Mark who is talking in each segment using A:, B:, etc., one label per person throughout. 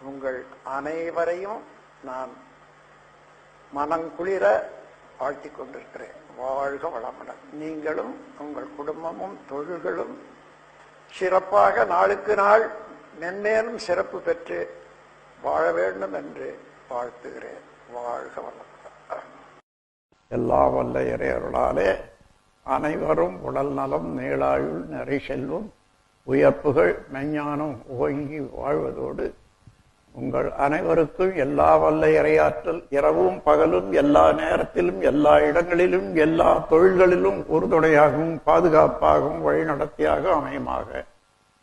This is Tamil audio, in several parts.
A: உங்கள் அனைவரையும் நான் மனங்குளிர வாழ்த்திக் கொண்டிருக்கிறேன். வாழ்க வளமுடன். நீங்களும் உங்கள் குடும்பமும் தொழில்களும் சிறப்பாக நாளுக்கு நாள் மென்மேலும் சிறப்பு பெற்று வாழ வேண்டும் என்று வாழ்த்துகிறேன். வாழ்க வளமுடன். எல்லா வல்ல இறையருளாலே அனைவரும் உடல் நலம், நீளாயுள், நிறை செல்வம், உயர்ப்புகள், மெஞ்ஞானம் ஓங்கி வாழ்வதோடு உங்கள் அனைவருக்கும் எல்லா வல்ல இறையாற்றல் இரவும் பகலும் எல்லா நேரத்திலும் எல்லா இடங்களிலும் எல்லா தொழில்களிலும் உறுதுணையாகவும் பாதுகாப்பாகவும் வழிநடத்தியாக அமையுமாக.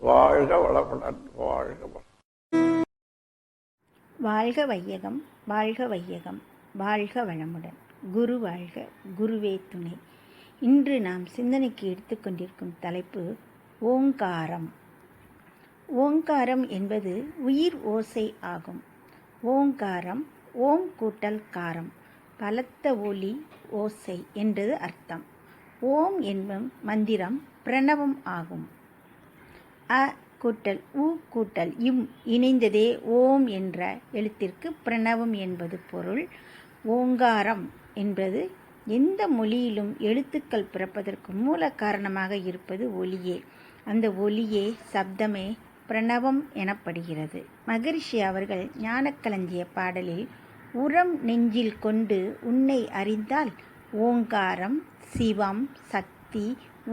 A: வாழ்க வளமுடன். வாழ்க வளம்.
B: வாழ்க வையகம், வாழ்க வையகம், வாழ்க வளமுடன். குரு வாழ்க, குருவே துணை. இன்று நாம் சிந்தனைக்கு எடுத்துக்கொண்டிருக்கும் தலைப்பு ஓங்காரம். ஓங்காரம் என்பது உயிர் ஓசை ஆகும். ஓங்காரம் ஓம் கூட்டல் காரம், பலத்த ஒலி, ஓசை என்றது அர்த்தம். ஓம் என்பதும் மந்திரம் பிரணவம் ஆகும். அ கூட்டல் உ கூட்டல் இம் இணைந்ததே ஓம் என்ற எழுத்திற்கு பிரணவம் என்பது பொருள். ஓங்காரம் என்பது எந்த மொழியிலும் எழுத்துக்கள் பிறப்பதற்கு மூல காரணமாக இருப்பது ஒலியே. அந்த ஒலியே, சப்தமே பிரணவம் எனப்படுகிறது. மகரிஷி அவர்கள் ஞானக்களஞ்சிய பாடலில் உரம் நெஞ்சில் கொண்டு உன்னை அறிந்தால் ஓங்காரம் சிவம் சக்தி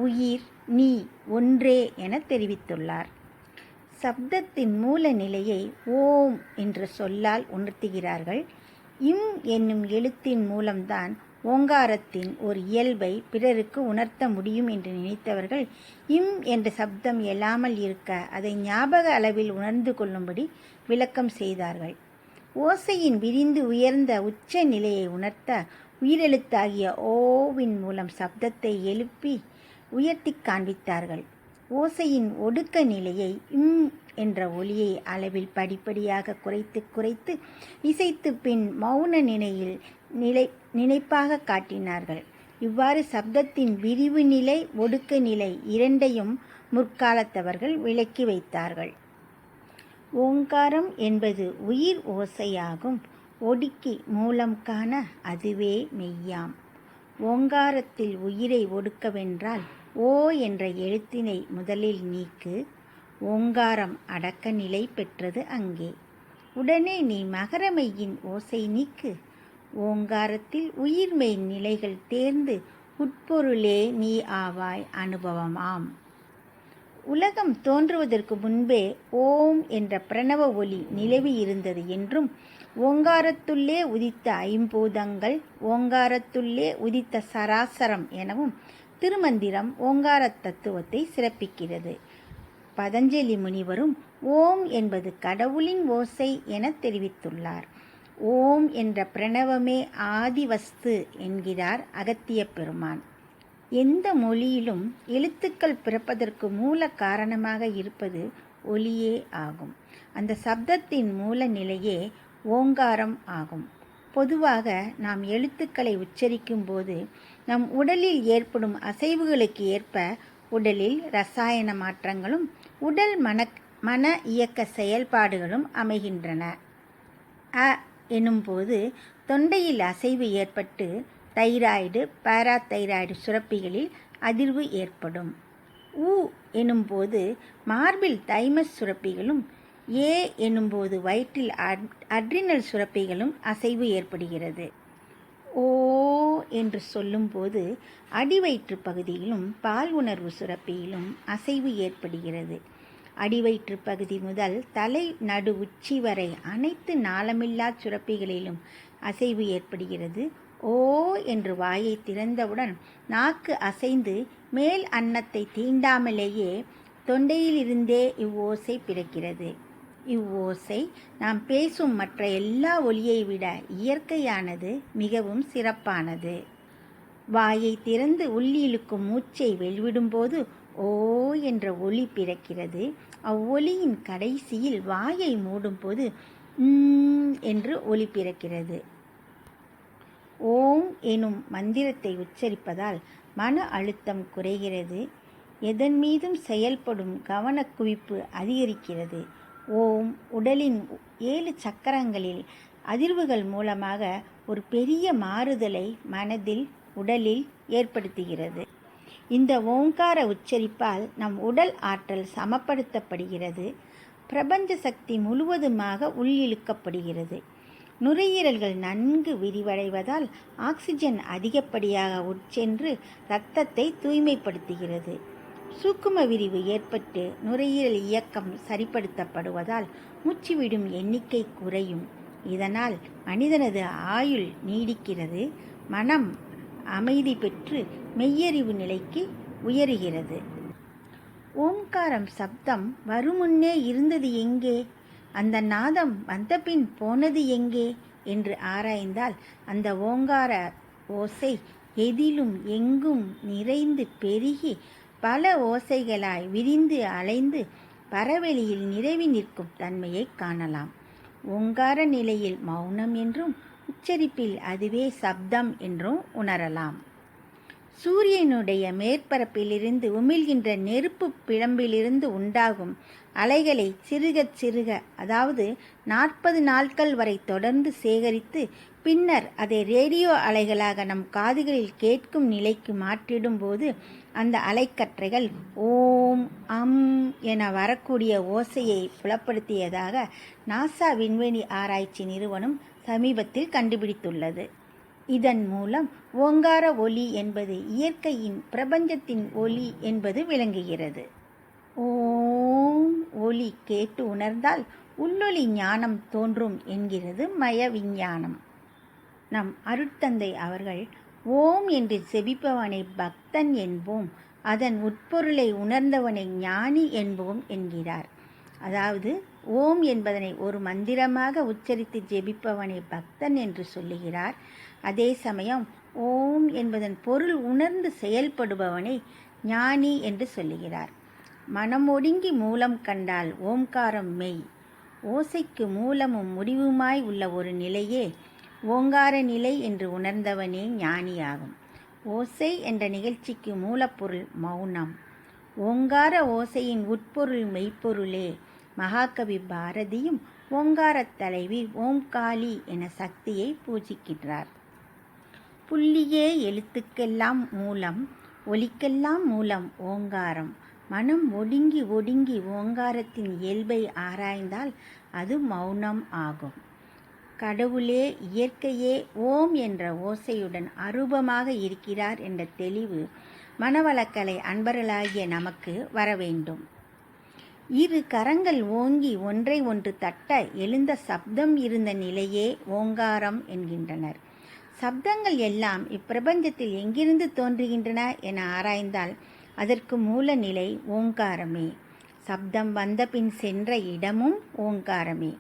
B: உயிர் நீ ஒன்றே என தெரிவித்துள்ளார். சப்தத்தின் மூல நிலையை ஓம் என்ற சொல்லால் உணர்த்துகிறார்கள். இம் என்னும் எழுத்தின் மூலம்தான் ஓங்காரத்தின் ஒரு இயல்பை பிறருக்கு உணர்த்த முடியும் என்று நினைத்தவர்கள் இம் என்ற சப்தம் எழாமல் இருக்க அதை ஞாபக அளவில் உணர்ந்து கொள்ளும்படி விளக்கம் செய்தார்கள். ஓசையின் விரிந்து உயர்ந்த உச்ச நிலையை உணர்த்த உயிரெழுத்தாகிய ஓவின் மூலம் சப்தத்தை எழுப்பி உயர்த்தி காண்பித்தார்கள். ஓசையின் ஒடுக்க நிலையை இம் என்ற ஒலியை அளவில் படிப்படியாக குறைத்து இசைத்து பின் மௌன நினைப்பாக காட்டினார்கள். இவ்வாறு சப்தத்தின் விரிவு நிலை, ஒடுக்க நிலை இரண்டையும் முற்காலத்தவர்கள் விளக்கி வைத்தார்கள். ஓங்காரம் என்பது உயிர் ஓசையாகும். ஒடுக்கி மூலம் காண அதுவே மெய்யாம். ஓங்காரத்தில் உயிரை ஒடுக்கவென்றால் ஓ என்ற எழுத்தினை முதலில் நீக்கு. ஓங்காரம் அடக்க நிலை பெற்றது அங்கே. உடனே நீ மகரமெய்யின் ஓசை நீக்கு. ஓங்காரத்தில் உயிர்மெய் நிலைகள் தேர்ந்து உட்பொருளே நீ ஆவாய் அனுபவமாம். உலகம் தோன்றுவதற்கு முன்பே ஓம் என்ற பிரணவ ஒலி நிலவி இருந்தது என்றும், ஓங்காரத்துள்ளே உதித்த ஐம்பூதங்கள் ஓங்காரத்துள்ளே உதித்த சராசரம் எனவும் திருமந்திரம் ஓங்கார தத்துவத்தை சிறப்பிக்கிறது. பதஞ்சலி முனிவரும் ஓம் என்பது கடவுளின் ஓசை என தெரிவித்துள்ளார். ஓம் என்ற பிரணவமே ஆதிவஸ்து என்கிறார் அகத்திய பெருமான். எந்த மொழியிலும் எழுத்துக்கள் பிறப்பதற்கு மூல காரணமாக இருப்பது ஒலியே ஆகும். அந்த சப்தத்தின் மூல நிலையே ஓங்காரம் ஆகும். பொதுவாக நாம் எழுத்துக்களை உச்சரிக்கும் போது நம் உடலில் ஏற்படும் அசைவுகளுக்கு ஏற்ப உடலில் இரசாயன மாற்றங்களும் உடல் மன இயக்க செயல்பாடுகளும் அமைகின்றன. அ எனும்போது தொண்டையில் அசைவு ஏற்பட்டு தைராய்டு, பாராதைராய்டு சுரப்பிகளில் அதிர்வு ஏற்படும். உ எனும்போது மார்பில் தைமஸ் சுரப்பிகளும், ஏ எனும்போது வயிற்றில் அட்ரினல் சுரப்பிகளும் அசைவு ஏற்படுகிறது. ஓ என்று சொல்லும்போது அடிவயிற்று பகுதியிலும் பால் உணர்வு சுரப்பியிலும் அசைவு ஏற்படுகிறது. அடிவயிற்று பகுதி முதல் தலை நடு உச்சி வரை அனைத்து நாளமில்லா சுரப்பிகளிலும் அசைவு ஏற்படுகிறது. ஓ என்று வாயை திறந்தவுடன் நாக்கு அசைந்து மேல் அன்னத்தை தீண்டாமலேயே தொண்டையிலிருந்தே இவ்வோசை பிறக்கிறது. இவ்வோசை நாம் பேசும் மற்ற எல்லா ஒலியை விட இயற்கையானது, மிகவும் சிறப்பானது. வாயை திறந்து உள்ளிழுக்கும் மூச்சை வெளிவிடும்போது ஓ என்ற ஒலி பிறக்கிறது. அவ்வொலியின் கடைசியில் வாயை மூடும்போது என்று ஒலி பிறக்கிறது. ஓம் எனும் மந்திரத்தை உச்சரிப்பதால் மன அழுத்தம் குறைகிறது. எதன் மீதும் செயல்படும் கவனக்குவிப்பு அதிகரிக்கிறது. ஓம் உடலின் 7 சக்கரங்களில் அதிர்வுகள் மூலமாக ஒரு பெரிய மாறுதலை மனதில், உடலில் ஏற்படுத்துகிறது. இந்த ஓங்கார உச்சரிப்பால் நம் உடல் ஆற்றல் சமப்படுத்தப்படுகிறது. பிரபஞ்ச சக்தி முழுவதுமாக உள்ளிழுக்கப்படுகிறது. நுரையீரல்கள் நன்கு விரிவடைவதால் ஆக்சிஜன் அதிகப்படியாக உட்சென்று இரத்தத்தை தூய்மைப்படுத்துகிறது. சூக்கும விரிவு ஏற்பட்டு நுரையீரல் இயக்கம் சரிப்படுத்தப்படுவதால் மூச்சுவிடும் எண்ணிக்கை குறையும். இதனால் மனிதனது ஆயுள் நீடிக்கிறது. மனம் அமைதி பெற்று மெய்யறிவு நிலைக்கு உயருகிறது. ஓம்காரம் சப்தம் வருமுன்னே இருந்தது எங்கே? அந்த நாதம் வந்தபின் போனது எங்கே என்று ஆராய்ந்தால் அந்த ஓங்கார ஓசை எதிலும் எங்கும் நிறைந்து பெருகி பல ஓசைகளாய் விரிந்து அலைந்து பரவெளியில் நிரவி நிற்கும் தன்மையை காணலாம். ஓங்கார நிலையில் மௌனம் என்றும், உச்சரிப்பில் அதுவே சப்தம் என்றும் உணரலாம். சூரியனுடைய மேற்பரப்பிலிருந்து உமிழ்கின்ற நெருப்பு பிழம்பிலிருந்து உண்டாகும் அலைகளை சிறுக அதாவது 40 நாட்கள் வரை தொடர்ந்து சேகரித்து பின்னர் அதை ரேடியோ அலைகளாக நம் காதுகளில் கேட்கும் நிலைக்கு மாற்றிடும்போது அந்த அலைக்கற்றைகள் ஓம் அம் என வரக்கூடிய ஓசையை புலப்படுத்தியதாக நாசா விண்வெளி ஆராய்ச்சி நிறுவனம் சமீபத்தில் கண்டுபிடித்துள்ளது. இதன் மூலம் ஓங்கார ஒலி என்பது இயற்கையின், பிரபஞ்சத்தின் ஒலி என்பது விளங்குகிறது. ஓம் ஒலி கேட்டு உணர்ந்தால் உள்ளொளி ஞானம் தோன்றும் என்கிறது மய விஞ்ஞானம். நம் அருட்தந்தை அவர்கள் ஓம் என்று செபிப்பவனை பக்தன் என்போம், அதன் உட்பொருளை உணர்ந்தவனை ஞானி என்போம் என்கிறார். அதாவது ஓம் என்பதனை ஒரு மந்திரமாக உச்சரித்து ஜெபிப்பவனை பக்தன் என்று சொல்லுகிறார். அதே சமயம் ஓம் என்பதன் பொருள் உணர்ந்து செயல்படுபவனை ஞானி என்று சொல்லுகிறார். மனம் ஒடுங்கி மூலம் கண்டால் ஓம்காரம் மெய். ஓசைக்கு மூலமும் முடிவுமாய் உள்ள ஒரு நிலையே ஓங்கார நிலை என்று உணர்ந்தவனே ஞானியாகும். ஓசை என்ற நிகழ்ச்சிக்கு மூலப்பொருள் மௌனம். ஓங்கார ஓசையின் உட்பொருள் மெய்ப்பொருளே. மகாகவி பாரதியும் ஓங்காரத் தலைவி ஓம்காளி என சக்தியை பூஜிக்கின்றார். புள்ளியே எழுத்துக்கெல்லாம் மூலம், ஒலிக்கெல்லாம் மூலம் ஓங்காரம். மனம் ஒடுங்கி ஒடுங்கி ஓங்காரத்தின் இயல்பை ஆராய்ந்தால் அது மௌனம் ஆகும். கடவுளே, இயற்கையே ஓம் என்ற ஓசையுடன் அரூபமாக இருக்கிறார் என்ற தெளிவு மனவளக்கலை அன்பர்களாகிய நமக்கு வர வேண்டும். இரு கரங்கள் ஓங்கி ஒன்றை ஒன்று தட்ட எழுந்த சப்தம் இருந்த நிலையே ஓங்காரம் என்கின்றனர். சப்தங்கள் எல்லாம் இப்பிரபஞ்சத்தில் எங்கிருந்து தோன்றுகின்றன என ஆராய்ந்தால் அதற்கு மூல நிலை ஓங்காரமே. சப்தம் வந்த பின் சென்ற இடமும் ஓங்காரமே.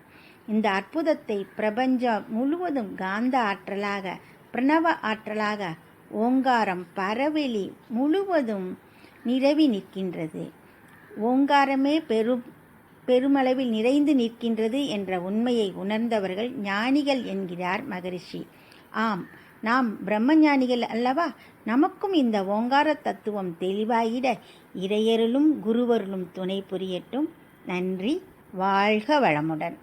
B: இந்த அற்புதத்தை பிரபஞ்சம் முழுவதும் காந்த ஆற்றலாக, பிரணவ ஆற்றலாக ஓங்காரம் பரவெளி முழுவதும் நிரவி நிற்கின்றது. ஓங்காரமே பெருமளவில் நிறைந்து நிற்கின்றது என்ற உண்மையை உணர்ந்தவர்கள் ஞானிகள் என்கிறார் மகரிஷி. ஆம், நாம் பிரம்மஞானிகள் அல்லவா? நமக்கும் இந்த ஓங்கார தத்துவம் தெளிவாயிட இறையருளும் குருவருளும் துணை புரியட்டும். நன்றி. வாழ்க வளமுடன்.